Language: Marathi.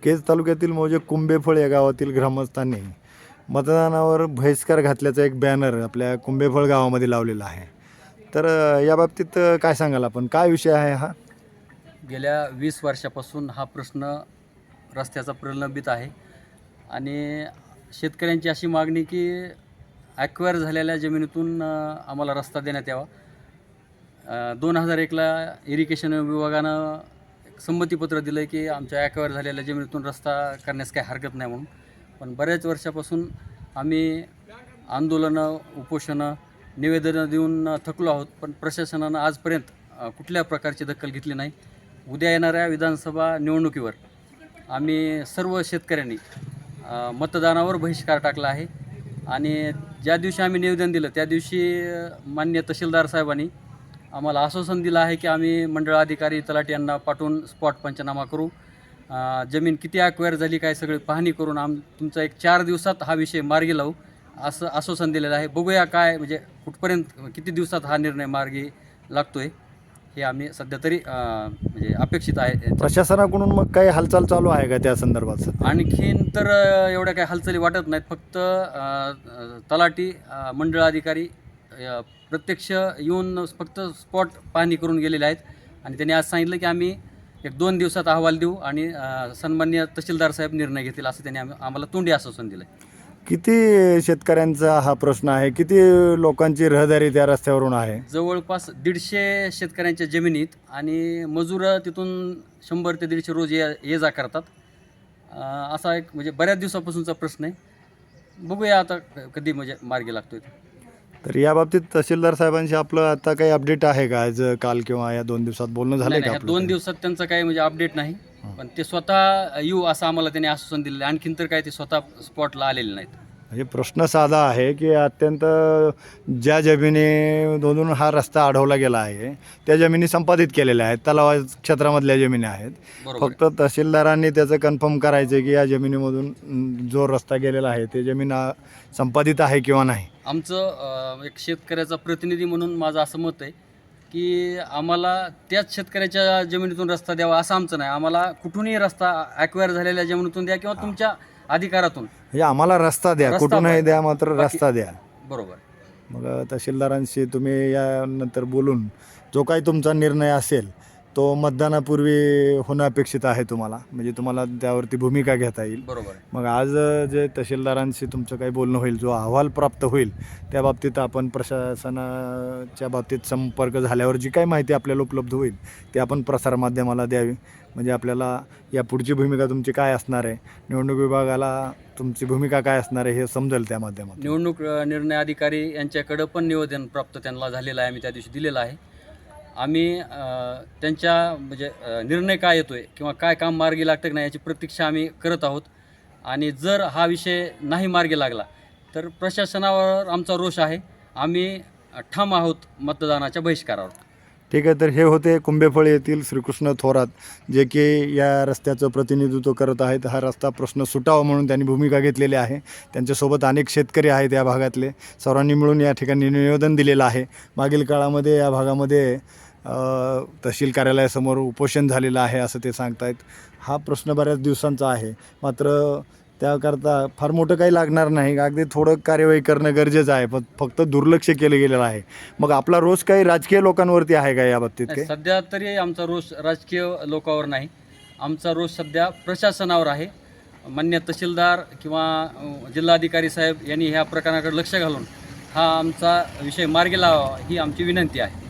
केज तालुक्यातील मौजे कुंभेफळ या गावातील ग्रामस्थांनी मतदानावर बहिष्कार घातल्याचा एक बॅनर आपल्या कुंभेफळ गावामध्ये लावलेला आहे. तर या बाबतीत काय सांगाल आपण, काय विषय आहे हा? गेल्या 20 वर्षापासून हा प्रश्न रस्त्याचा प्रलंबित आहे आणि शेतकऱ्यांची अशी मागणी की ॲक्वायर झालेल्या जमिनीतून आम्हाला रस्ता देण्यात यावा. 2001ला इरिगेशन विभागानं एक संमतीपत्र दिलं आहे की आमच्या ॲक्वायर झालेल्या जमिनीतून रस्ता करण्यास काही हरकत नाही म्हणून. पण बऱ्याच वर्षापासून आम्ही आंदोलनं, उपोषणं, निवेदनं देऊन थकलो आहोत, पण प्रशासनानं आजपर्यंत कुठल्या प्रकारची दखल घेतली नाही. उद्या येणाऱ्या विधानसभा निवडणुकीवर आम्ही सर्व शेतकऱ्यांनी मतदानावर बहिष्कार टाकला आहे आणि ज्या दिवशी आम्ही निवेदन दिलं त्या दिवशी माननीय तहसीलदार साहेबांनी आम्हाला आश्वासन दिलं आहे की आम्ही मंडळ अधिकारी, तलाठी यांना पाठवून स्पॉट पंचनामा करू, जमीन किती ॲक्वायर झाली काय सगळी पाहणी करून तुमचा एक 4 दिवसात हा विषय मार्गी लावू असं आश्वासन दिलेलं आहे. बघूया काय म्हणजे कुठपर्यंत किती दिवसात हा निर्णय मार्गी लागतो आहे हे आम्ही सध्या तरी म्हणजे अपेक्षित आहे. प्रशासनाकडून मग काही हालचाल चालू आहे का त्या संदर्भात? आणखीन तर एवढ्या काही हालचाली वाटत नाहीत. फक्त तलाठी, मंडळ अधिकारी प्रत्यक्ष येऊन फक्त स्पॉट पाहणी करून गेलेले आहेत आणि त्यांनी आज सांगितलं की आम्ही 1-2 दिवसात अहवाल देऊ आणि सन्माननीय तहसीलदार साहेब निर्णय घेतील असं त्यांनी आम्हाला तोंडी आश्वासन दिलं आहे. किती शेतकऱ्यांचा हा प्रश्न आहे? किती लोकांची रहदारी त्या रस्त्यावरून आहे? जवळपास 150 शेतकऱ्यांच्या जमिनीत आणि मजूर तिथून 100 ते 150 रोज ये जा करतात. असा एक म्हणजे बऱ्याच दिवसापासूनचा प्रश्न आहे. बघूया आता कधी म्हणजे मार्गी लागतोय. तर या बाबतीत तहसीलदार साहेबांशी आपलं आता काही अपडेट आहे का? आज काल किंवा या 2 दिवसात बोलणं झालं का? 2 दिवसात त्यांचं काही म्हणजे अपडेट नाही, पण ते स्वतः येऊ असं आम्हाला त्यांनी आश्वासन दिलेलं आहे. आणखीन तर काय ते स्वतः स्पॉटला आलेले नाहीत. म्हणजे प्रश्न साधा आहे की अत्यंत ज्या जमिनीमधून हा रस्ता अडवला गेला आहे त्या जमिनी संपादित केलेल्या आहेत, तलाव क्षेत्रामधल्या जमिनी आहेत. फक्त तहसीलदारांनी त्याचं कन्फर्म करायचं की या जमिनीमधून जो रस्ता गेलेला आहे ते जमीन संपादित आहे किंवा नाही. आमचं एक शेतकऱ्याचा प्रतिनिधी म्हणून माझं असं मत आहे की आम्हाला त्याच शेतकऱ्याच्या जमिनीतून रस्ता द्यावा असं आमचं नाही. आम्हाला कुठूनही रस्ता ॲक्वायर झालेल्या जमिनीतून द्या किंवा तुमच्या अधिकारातून, म्हणजे आम्हाला रस्ता द्या, कुठूनही द्या, मात्र रस्ता द्या. बरोबर. मग तहसीलदारांशी तुम्ही यानंतर बोलून जो काही तुमचा निर्णय असेल तो मतदानापूर्वी होणं अपेक्षित आहे तुम्हाला, म्हणजे तुम्हाला त्यावरती भूमिका घेता येईल. बरोबर. मग आज जे तहसीलदारांशी तुमचं काही बोलणं होईल, जो अहवाल प्राप्त होईल त्या बाबतीत आपण प्रशासनाच्या बाबतीत संपर्क झाल्यावर जी काही माहिती आपल्याला उपलब्ध होईल ती आपण प्रसारमाध्यमाला द्यावी. म्हणजे आपल्याला या पुढची भूमिका तुमची काय असणार आहे, निवडणूक विभागाला तुमची भूमिका काय असणार आहे हे समजेल त्या माध्यमात. निवडणूक निर्णय अधिकारी यांच्याकडं पण निवेदन प्राप्त त्यांना झालेलं आहे, आम्ही त्या दिवशी दिलेलं आहे. आम्ही त्यांच्या म्हणजे निर्णय काय येतो आहे किंवा काय काम मार्गी लागतं की नाही याची प्रतीक्षा आम्ही करत आहोत. आणि जर हा विषय नाही मार्गी लागला तर प्रशासनावर आमचा रोष आहे. आम्ही ठाम आहोत मतदानाच्या बहिष्कारावर. ठीक आहे. तर हे होते कुंभेफळ येथील श्रीकृष्ण थोरात, जे की या रस्त्याचं प्रतिनिधित्व करत आहेत. हा रस्ता प्रश्न सुटावा म्हणून त्यांनी भूमिका घेतलेली आहे. त्यांच्यासोबत अनेक शेतकरी आहेत या भागातले, सर्वांनी मिळून या ठिकाणी निवेदन दिलेलं आहे. मागील काळामध्ये या भागामध्ये तहसील कार्यालयासमोर उपोषण झालेलं आहे असं ते सांगतायत. हा प्रश्न बऱ्याच दिवसांचा आहे, मात्र त्याकरता फार मोठं काही लागणार नाही. अगदी थोडं कार्यवाही करणं गरजेचं आहे, पण फक्त दुर्लक्ष केलं गेलेलं आहे. मग आपला रोष काही राजकीय लोकांवरती आहे का या बाबतीत? काही सध्या तरी आमचा रोष राजकीय लोकांवर नाही, आमचा रोष सध्या प्रशासनावर आहे. मान्य तहसीलदार किंवा जिल्हाधिकारी साहेब यांनी ह्या प्रकरणाकडे लक्ष घालून हा आमचा विषय मार्गी लावावा ही आमची विनंती आहे.